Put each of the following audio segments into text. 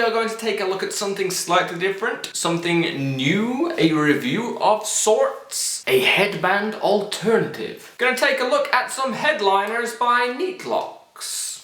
are going to take a look at something slightly different, something new, a review of sorts, a headband alternative. Gonna take a look at some headliners by Neatlocz.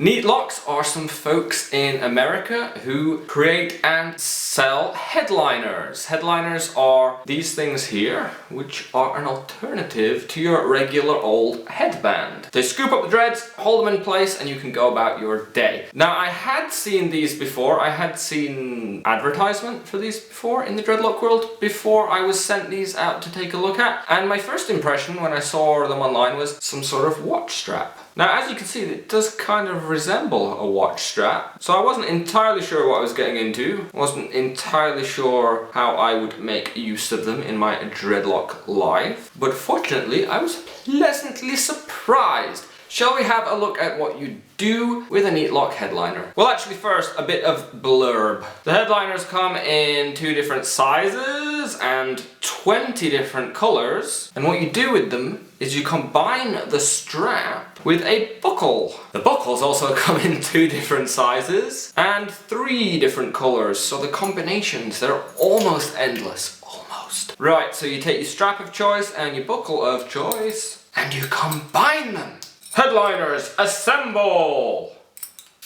Neatlocz are some folks in America who create and sell headliners. Headliners are these things here, which are an alternative to your regular old headband. They scoop up the dreads, hold them in place, and you can go about your day. Now, I had seen these before. I had seen advertisement for these before in the dreadlock world before I was sent these out to take a look at. And my first impression when I saw them online was some sort of watch strap. Now, as you can see, it does kind of resemble a watch strap, so I wasn't entirely sure what I was getting into. Wasn't entirely sure how I would make use of them in my dreadlock life, but fortunately I was pleasantly surprised. Shall we have a look at what you do with a Neatlocz headliner? Well, actually first, a bit of blurb. The headliners come in 2 different sizes and 20 different colors, and what you do with them is you combine the strap with a buckle. The buckles also come in 2 different sizes and 3 different colors, so the combinations, they're almost endless. Almost. Right, so you take your strap of choice and your buckle of choice and you combine them. Headliners, assemble!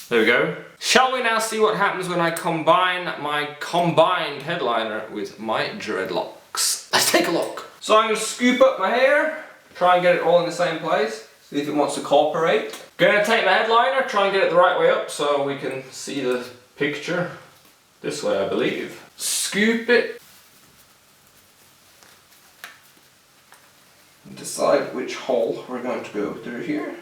There we go. Shall we now see what happens when I combine my combined headliner with my dreadlocks? Let's take a look. So I'm going to scoop up my hair, try and get it all in the same place, see if it wants to cooperate. Gonna take my headliner, try and get it the right way up so we can see the picture. This way, I believe. Scoop it. Decide which hole we're going to go through here.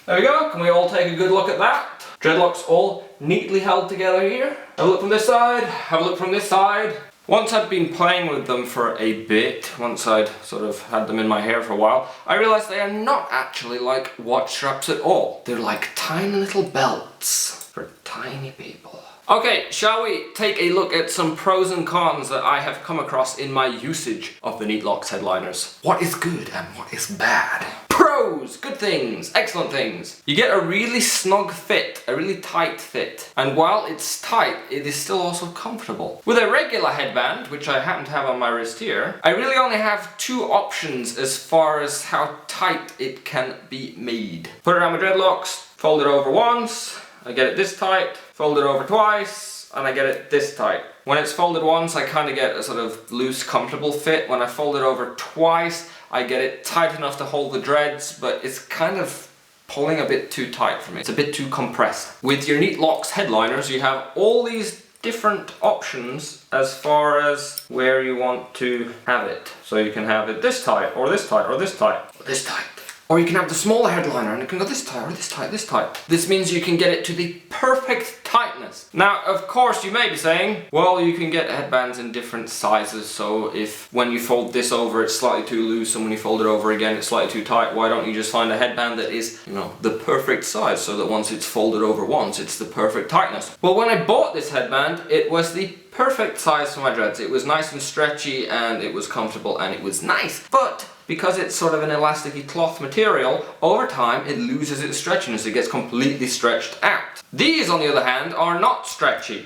There we go, can we all take a good look at that? Dreadlocks all neatly held together here. Have a look from this side, have a look from this side. Once I'd been playing with them for a bit, once I'd sort of had them in my hair for a while, I realised they are not actually like watch straps at all. They're like tiny little belts for tiny people. Okay, shall we take a look at some pros and cons that I have come across in my usage of the Neatlocz headliners? What is good and what is bad? Pros! Good things, excellent things. You get a really snug fit, a really tight fit. And while it's tight, it is still also comfortable. With a regular headband, which I happen to have on my wrist here, I really only have 2 options as far as how tight it can be made. Put it around my dreadlocks, fold it over once, I get it this tight, fold it over twice, and I get it this tight. When it's folded once, I kind of get a sort of loose, comfortable fit. When I fold it over twice, I get it tight enough to hold the dreads, but it's kind of pulling a bit too tight for me. It's a bit too compressed. With your Neatlocz headliners, you have all these different options as far as where you want to have it. So you can have it this tight, or this tight, or this tight, or this tight. Or you can have the smaller headliner and it can go this tight, or this tight, this tight. This means you can get it to the perfect tightness. Now, of course, you may be saying, well, you can get headbands in different sizes, so if when you fold this over it's slightly too loose and when you fold it over again it's slightly too tight, why don't you just find a headband that is, you know, the perfect size so that once it's folded over once, it's the perfect tightness. Well, when I bought this headband, it was the perfect size for my dreads. It was nice and stretchy and it was comfortable and it was nice. But because it's sort of an elasticy cloth material, over time it loses its stretchiness. It gets completely stretched out. These, on the other hand, are not stretchy.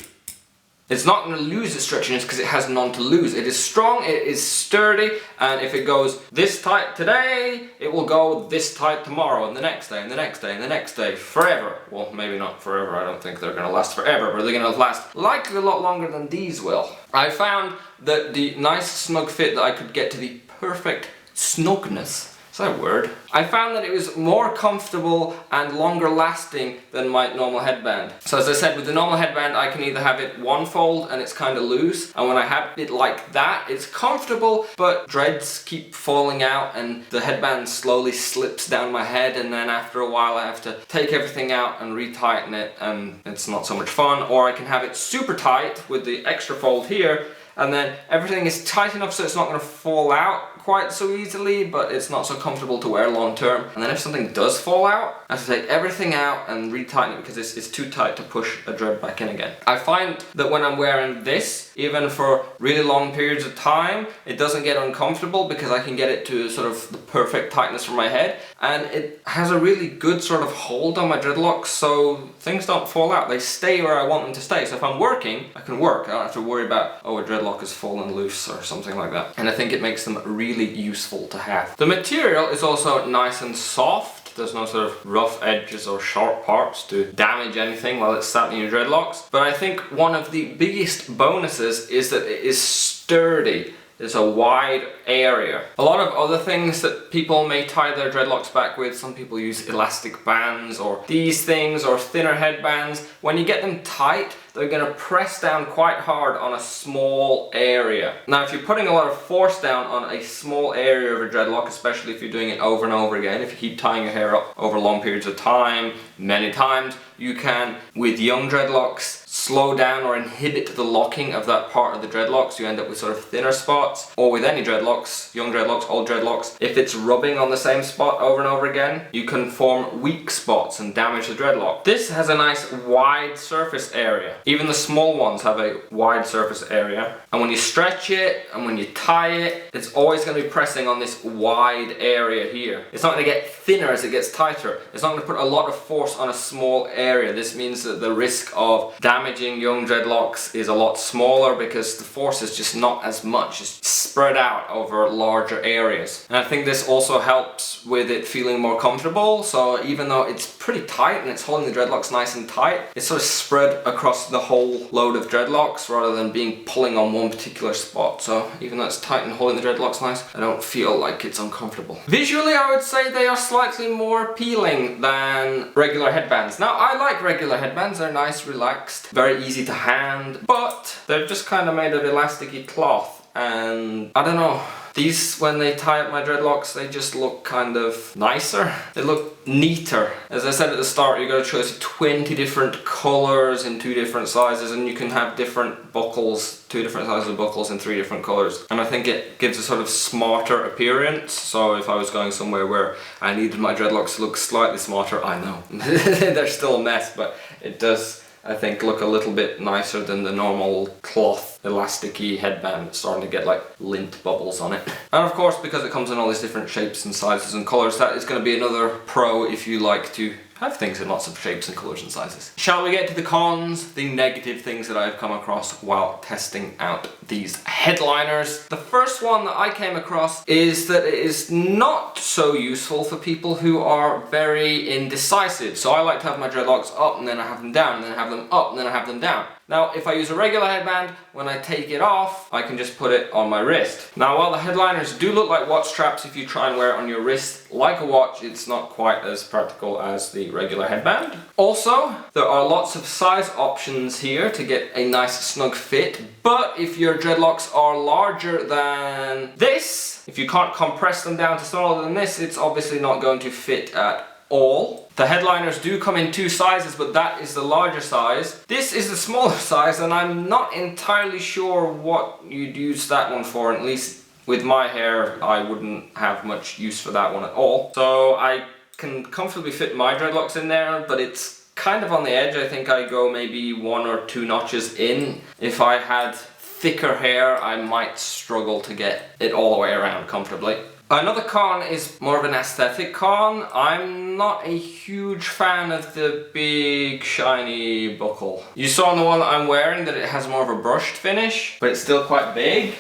It's not going to lose its stretchiness because it has none to lose. It is strong, it is sturdy, and if it goes this tight today, it will go this tight tomorrow, and the next day, and the next day, and the next day, forever. Well, maybe not forever, I don't think they're going to last forever, but they're going to last likely a lot longer than these will. I found that the nice snug fit that I could get to the perfect snugness, is that a word? I found that it was more comfortable and longer lasting than my normal headband. So as I said, with the normal headband I can either have it one fold and it's kind of loose, and when I have it like that it's comfortable, but dreads keep falling out and the headband slowly slips down my head, and then after a while I have to take everything out and retighten it and it's not so much fun. Or I can have it super tight with the extra fold here, and then everything is tight enough so it's not going to fall out quite so easily, but it's not so comfortable to wear long term. And then if something does fall out, I have to take everything out and retighten it because it's too tight to push a dread back in again. I find that when I'm wearing this, even for really long periods of time, it doesn't get uncomfortable because I can get it to sort of the perfect tightness for my head. and it has a really good sort of hold on my dreadlocks, so things don't fall out. They stay where I want them to stay. So if I'm working, I can work. I don't have to worry about, oh, a dreadlock has fallen loose or something like that. And I think it makes them really useful to have. The material is also nice and soft. There's no sort of rough edges or sharp parts to damage anything while it's sat in your dreadlocks. But I think one of the biggest bonuses is that it is sturdy. There's a wide area. A lot of other things that people may tie their dreadlocks back with, some people use elastic bands or these things or thinner headbands. When you get them tight, they're going to press down quite hard on a small area. Now if you're putting a lot of force down on a small area of a dreadlock, especially if you're doing it over and over again, if you keep tying your hair up over long periods of time, many times, you can, with young dreadlocks, slow down or inhibit the locking of that part of the dreadlocks. You end up with sort of thinner spots, or with any dreadlocks, young dreadlocks, old dreadlocks. If it's rubbing on the same spot over and over again, you can form weak spots and damage the dreadlock. This has a nice wide surface area. Even the small ones have a wide surface area. And when you stretch it and when you tie it, it's always going to be pressing on this wide area here. It's not going to get thinner as it gets tighter. It's not going to put a lot of force on a small area. This means that the risk of damaging young dreadlocks is a lot smaller because the force is just not as much. It's spread out over larger areas. And I think this also helps with it feeling more comfortable. So even though it's pretty tight and it's holding the dreadlocks nice and tight, it's sort of spread across the whole load of dreadlocks rather than being pulling on one particular spot. So even though it's tight and holding the dreadlocks nice, I don't feel like it's uncomfortable. Visually, I would say they are slightly more appealing than regular headbands. Now, I like regular headbands. They're nice, relaxed, very easy to hand, but they're just kind of made of elasticy cloth, and I don't know. These, when they tie up my dreadlocks, they just look kind of nicer. They look neater. As I said at the start, you got a choice of 20 different colors in 2 different sizes, and you can have different buckles, 2 different sizes of buckles in 3 different colors. And I think it gives a sort of smarter appearance. So if I was going somewhere where I needed my dreadlocks to look slightly smarter, I know. They're still a mess, but it does, I think, look a little bit nicer than the normal cloth elasticy headband. It's starting to get like lint bubbles on it. And of course, because it comes in all these different shapes and sizes and colors, that is going to be another pro if you like to have things in lots of shapes and colors and sizes. Shall we get to the cons, the negative things that I've come across while testing out these headliners? The first one that I came across is that it is not so useful for people who are very indecisive. So I like to have my dreadlocks up and then I have them down, and then I have them up and then I have them down. Now, if I use a regular headband, when I take it off, I can just put it on my wrist. Now, while the headliners do look like watch straps, if you try and wear it on your wrist like a watch, it's not quite as practical as the regular headband. Also, there are lots of size options here to get a nice snug fit, but if your dreadlocks are larger than this, if you can't compress them down to smaller than this, it's obviously not going to fit at all. The headliners do come in 2 sizes, but that is the larger size. This is the smaller size, and I'm not entirely sure what you'd use that one for. At least with my hair, I wouldn't have much use for that one at all. So I can comfortably fit my dreadlocks in there, but it's kind of on the edge. I think I go maybe 1 or 2 notches in. If I had thicker hair, I might struggle to get it all the way around comfortably. Another con is more of an aesthetic con. I'm not a huge fan of the big shiny buckle. You saw on the one that I'm wearing that it has more of a brushed finish, but it's still quite big.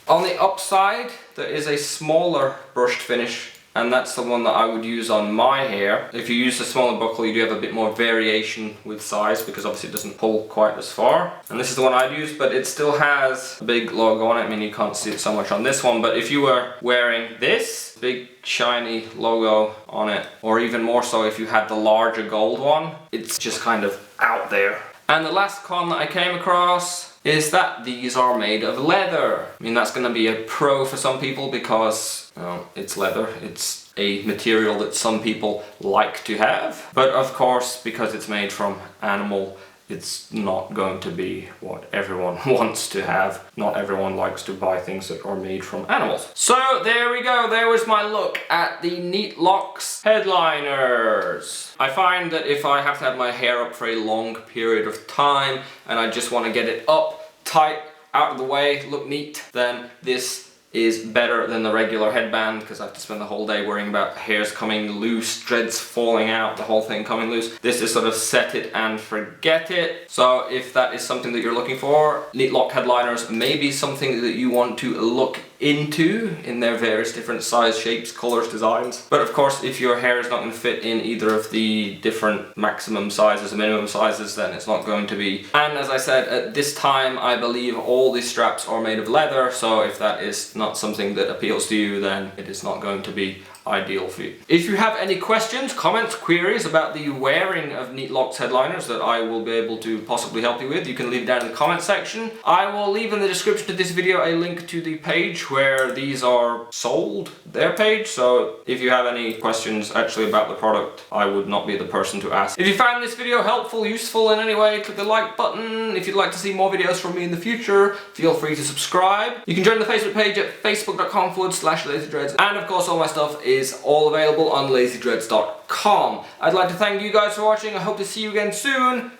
On the upside, there is a smaller brushed finish, and that's the one that I would use on my hair. If you use the smaller buckle, you do have a bit more variation with size, because obviously it doesn't pull quite as far. And this is the one I'd use, but it still has a big logo on it. I mean, you can't see it so much on this one, but if you were wearing this big shiny logo on it, or even more so if you had the larger gold one, it's just kind of out there. And the last con that I came across is that these are made of leather. I mean, that's going to be a pro for some people because, well, it's leather. It's a material that some people like to have. But of course, because it's made from animal, it's not going to be what everyone wants to have. Not everyone likes to buy things that are made from animals. So there we go, there was my look at the Neatlocz Headliners. I find that if I have to have my hair up for a long period of time and I just want to get it up, tight, out of the way, look neat, then this is better than the regular headband, because I have to spend the whole day worrying about hairs coming loose, dreads falling out, the whole thing coming loose. This is sort of set it and forget it. So if that is something that you're looking for, Neatlocz Headliners may be something that you want to look into in their various different size, shapes, colors, designs. But of course, if your hair is not going to fit in either of the different maximum sizes and minimum sizes, then it's not going to be. And as I said, at this time I believe all these straps are made of leather, so if that is not something that appeals to you, then it is not going to be ideal for you. If you have any questions, comments, queries about the wearing of Neatlocz Headliners that I will be able to possibly help you with, you can leave it down in the comment section. I will leave in the description of this video a link to the page where these are sold, their page, so if you have any questions actually about the product, I would not be the person to ask. If you found this video helpful, useful in any way, click the like button. If you'd like to see more videos from me in the future, feel free to subscribe. You can join the Facebook page at facebook.com/lazydreads, and of course all my stuff is all available on lazydreads.com. I'd like to thank you guys for watching. I hope to see you again soon.